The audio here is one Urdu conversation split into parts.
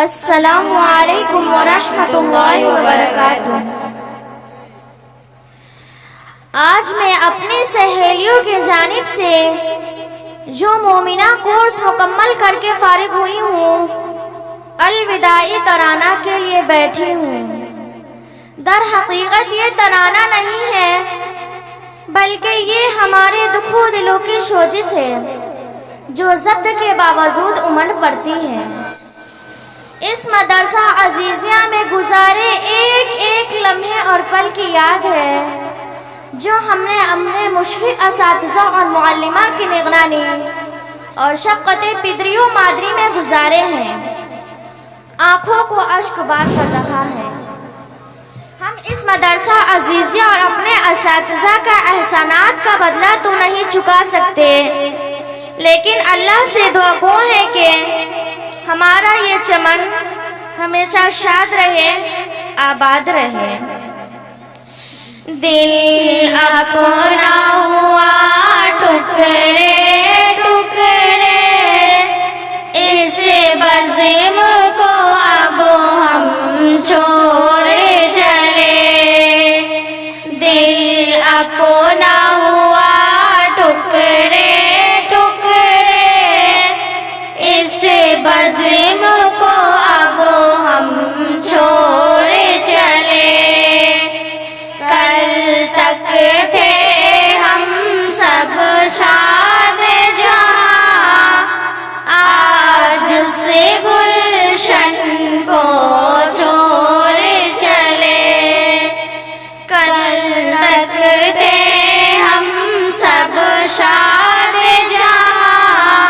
السلام علیکم ورحمۃ اللہ وبرکاتہ۔ آج میں اپنی سہیلیوں کی جانب سے جو مومنہ کورس مکمل کر کے فارغ ہوئی ہوں، الوداعی ترانہ کے لیے بیٹھی ہوں۔ در حقیقت یہ ترانہ نہیں ہے بلکہ یہ ہمارے دکھوں دلوں کی سوزش ہے جو ضبط کے باوجود امڑ پڑتی ہے۔ اس مدرسہ عزیزیہ میں گزارے ایک ایک لمحے اور پل کی یاد ہے جو ہم نے اپنے مشفق اساتذہ اور معلمہ کی نگرانی اور شفقت پدری و مادری میں گزارے ہیں۔ آنکھوں کو اشک بار کر رہا ہے۔ ہم اس مدرسہ عزیزیہ اور اپنے اساتذہ کا احسانات کا بدلہ تو نہیں چکا سکتے، لیکن اللہ سے دعا گو ہے کہ ہمارا یہ چمن ہمیشہ شاد رہے، آباد رہے۔ دل اپنا ہوا ٹکڑے ٹکڑے، اس بزم کو اب ہم چھوڑ چلے۔ دل اپنا ہوا ٹکڑے ٹکڑے، اس بزم کو اب ہم چھوڑ چلے۔ کل تک تھے ہم سب شاد جہاں، آج اس گلشن کو چھوڑ چلے۔ کل تک تھے ہم سب شاد جہاں،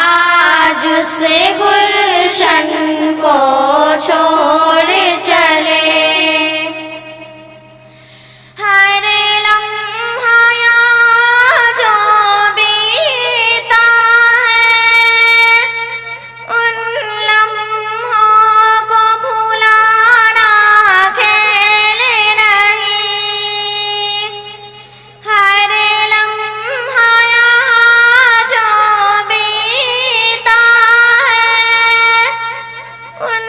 آج اس گلشن کو چھوڑ چلے۔ ہر لمحہ یہاں جو بیتا ہے، ان لمحوں کو بھلانا کھیل نہیں۔ ہر لمحہ یہاں جو بیتا ہے، ان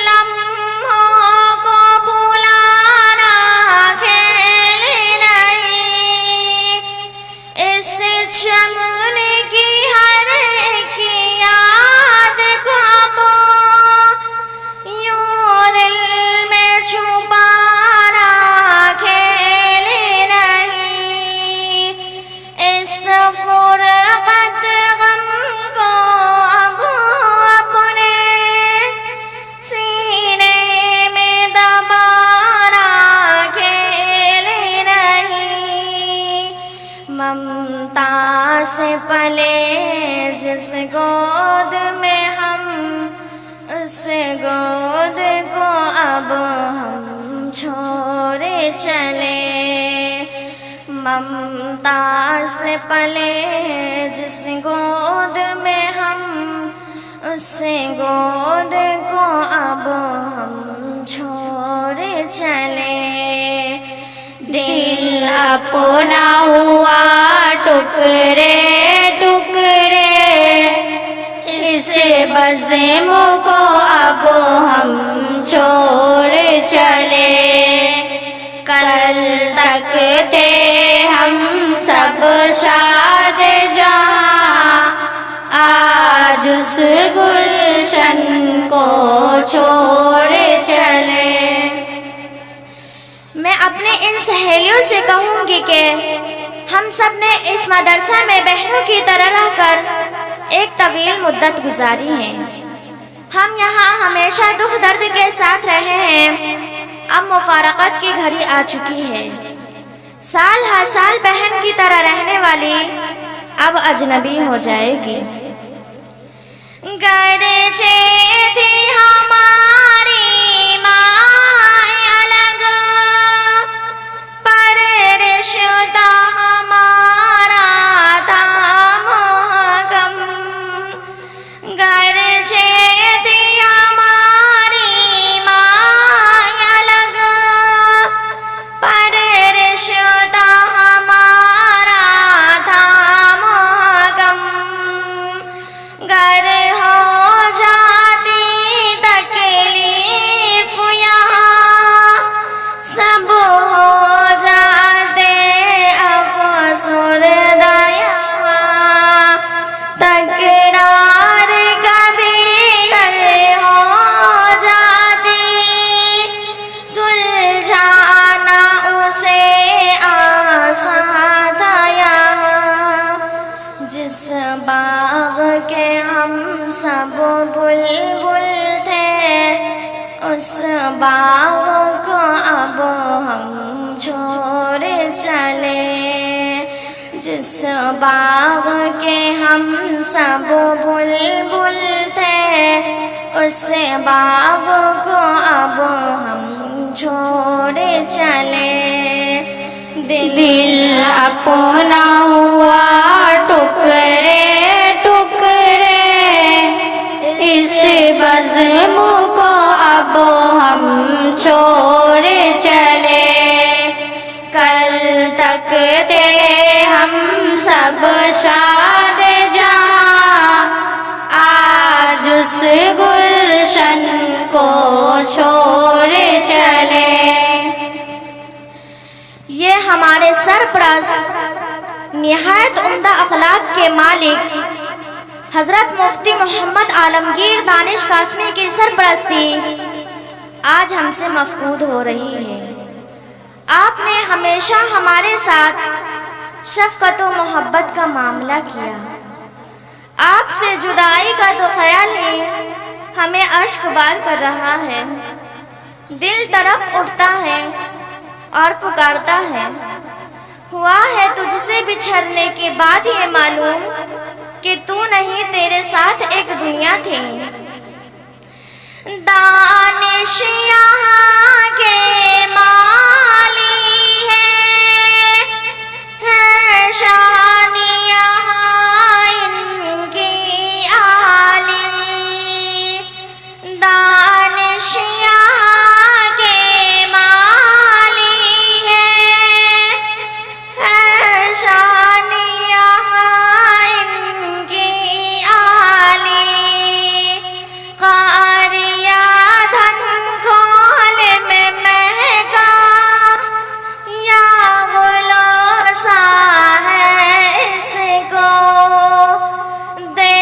لمحوں کو بھلانا کھیل نہیں۔ اس چمن کی ہر ایک یاد کو اب یوں دل میں چھپانا کھیل نہیں۔ اس فرقت غم کو اب اپنے سینے میں دبانا کھیل نہیں۔ ممتا سے پلے جس گود میں ہم، اس گود کو اب ہم چھوڑ چلے۔ ممتا سے پلے جس گود میں ہم، اس گود کو اب ہم چھوڑ چلے۔ دل اپنا ہوا ٹکڑے ٹکڑے، اس بزم کو اب ہم چھوڑ چلے۔ کل تک تھے ہم سب شاد جہاں، آج اس گلشن کو چھوڑ چلے۔ میں اپنے ان سہیلیوں سے کہوں گی کہ ہم سب نے اس مدرسہ میں بہنوں کی طرح رہ کر ایک طویل مدت گزاری ہے۔ ہم یہاں ہمیشہ دکھ درد کے ساتھ رہے ہیں، اب مفارقت کی گھڑی آ چکی ہے۔ سال ہر سال بہن کی طرح رہنے والی اب اجنبی ہو جائے گی۔ گرچہ تھی ہماری ماں الگ، پر رشتہ ہمارا تھا محکم۔ گرچہ تھی ہماری ماں الگ، پر رشتہ ہمارا تھا محکم۔ گر ہو جاتے باغ کو اب ہم چھوڑ چلے، جس باغ کے ہم سب بلبل تھے، اس باغ کو اب ہم چھوڑ چلے۔ دل اپنا ہوا ٹکڑے ٹکڑے، اس بزم کو اب ہم چھوڑ چلے۔ کل تک تھے ہم سب شاد جہاں، آج اس گلشن کو چھوڑ چلے۔ یہ ہمارے سرپرست نہایت عمدہ اخلاق کے مالک حضرت مفتی محمد عالمگیر دانش قاسمی کی سرپرستی آج ہم سے مفقود ہو رہی ہے۔ آپ نے ہمیشہ ہمارے ساتھ شفقت و محبت کا معاملہ کیا۔ آپ سے جدائی کا تو خیال ہی ہمیں اشک بار کر رہا ہے، دل تڑپ اٹھتا ہے اور پکارتا ہے۔ ہوا ہے تجھ سے بچھڑنے کے بعد یہ معلوم کہ تو نہیں، تیرے ساتھ ایک دنیا تھی۔ دانش یہاں کے مالی ہے شان یہاں ان کی عالی۔ دانش یہاں کے مالی ہے شان یہاں ان کی عالی۔ قاریہ دھن کھول میں مہکا، یا غلوسا ہے اس کو، دے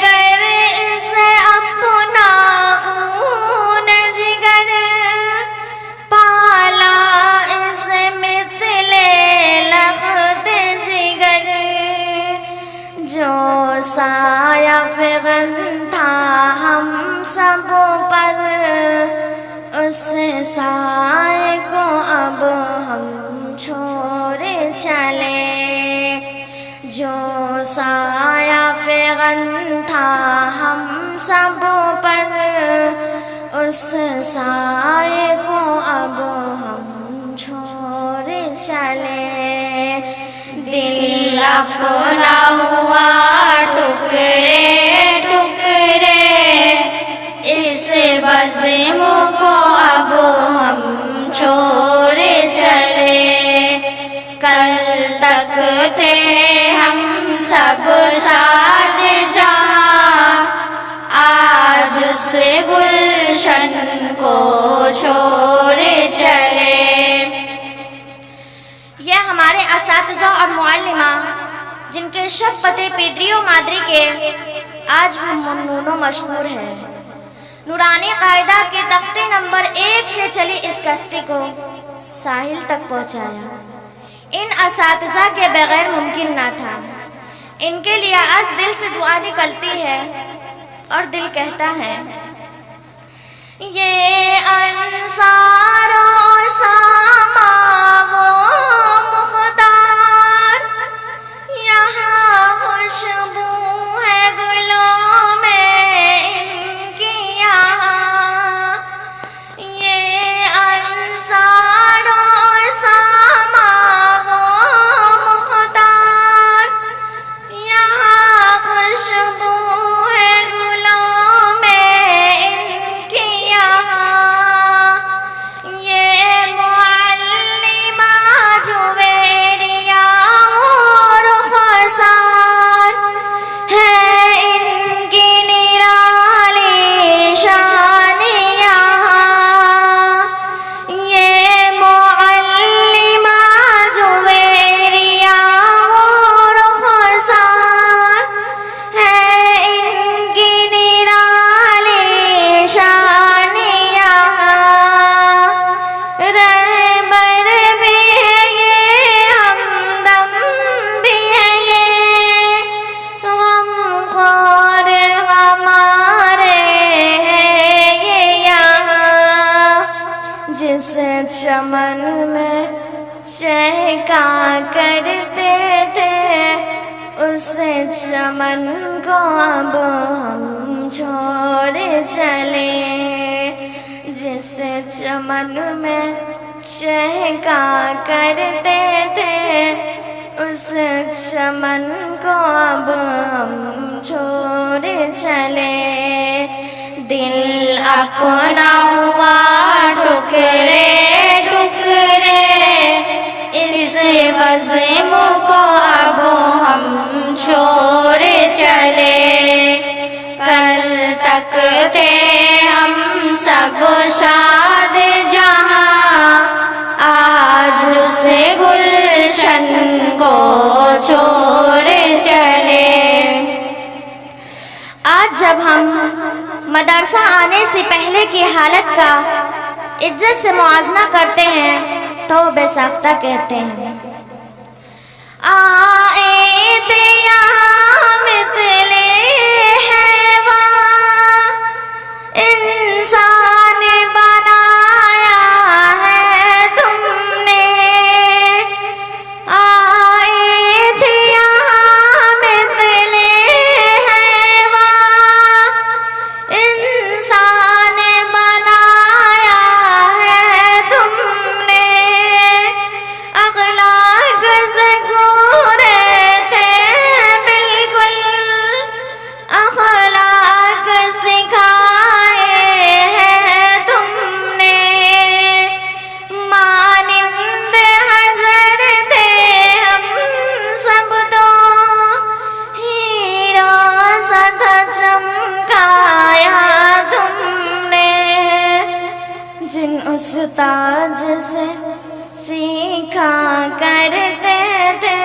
کر اسے اپنا خون جگر، پالا اسے مثل لخت جگر۔ جو سایہ فغن تھا ہم سب پر، اس سائے کو اب ہم چھوڑ چلے۔ جو سایہ فغن تھا ہم سب پر، اس سائے کو اب ہم چھوڑ چلے۔ دل اپنا ہوا ٹکڑے ٹکڑے، اس بزم کو اب ہم چھوڑ چلے۔ کل تک تھے ہم سب شاد جہاں، آج اس گلشن کو چھوڑ چلے۔ یہ ہمارے اساتذہ اور معلمہ جن کے شفقت پیدری و مادری کے آج ہم ممنون و مشکور ہیں۔ نورانی قاعدہ کے تختے نمبر 1 سے چلی اس کشتی کو ساحل تک پہنچایا۔ ان اساتذہ کے بغیر ممکن نہ تھا۔ ان کے لیے آج دل سے دعا نکلتی ہے اور دل کہتا ہے، یہ انصار و ساما و مختار، یہاں خوشبو ہے گلوں میں ان کی یہاں۔ یہ انصار و ساما و مختار، یہاں خوشبو ہے گلوں میں ان کی یہاں۔ چمن کو اب ہم چھوڑ چلے، جس چمن میں چہکا کرتے تھے اس چمن کو اب ہم چھوڑ چلے۔ دل اپنا ہوا ٹکڑے ٹکڑے، اس بزم کو اب ہم چھوڑ چلے۔ کل تک تھے ہم سب شاد جہاں، آج اس گلشن کو چھوڑ چلے۔ آج جب ہم مدرسہ آنے سے پہلے کی حالت کا عزت سے موازنہ کرتے ہیں تو بے ساختہ کہتے ہیں، آئے تھے یہاں مثل حیوان، انسان بنایا ہے تم نے۔ آئے تھے یہاں مثل حیوان، انسان بنایا ہے تم نے۔ اخلاق سے گورے تھے بالکل، اخلاق سکھائے ہیں تم نے۔ مانند حجر تھے ہم سب تو، ہیروں سا چمکایا تم نے۔ جن استاد سے سیکھا کرتے تھے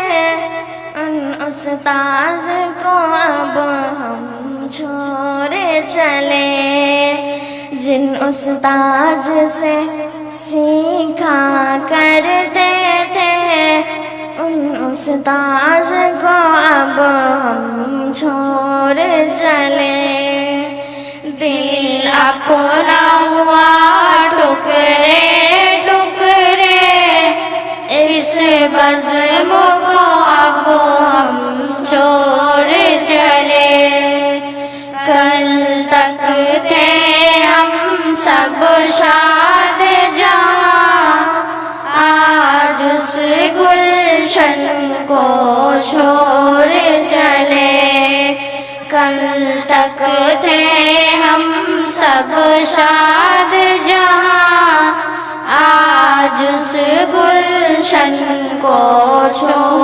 ان استاد کو اب ہم چھوڑ چلے۔ جن استاد سے سیکھا کرتے تھے ان استاد کو اب ہم چھوڑ چلے۔ دل اپنا ہوا ٹکڑے ٹکڑے، اس بزم کو اب ہم چھوڑ چلے۔ کل تک تھے ہم سب شاد جہاں، آج اس گلشن کو چھوڑ چلے۔ کل تک تھے ہم سب شاد جہاں، آج اس گلشن کو چھوڑ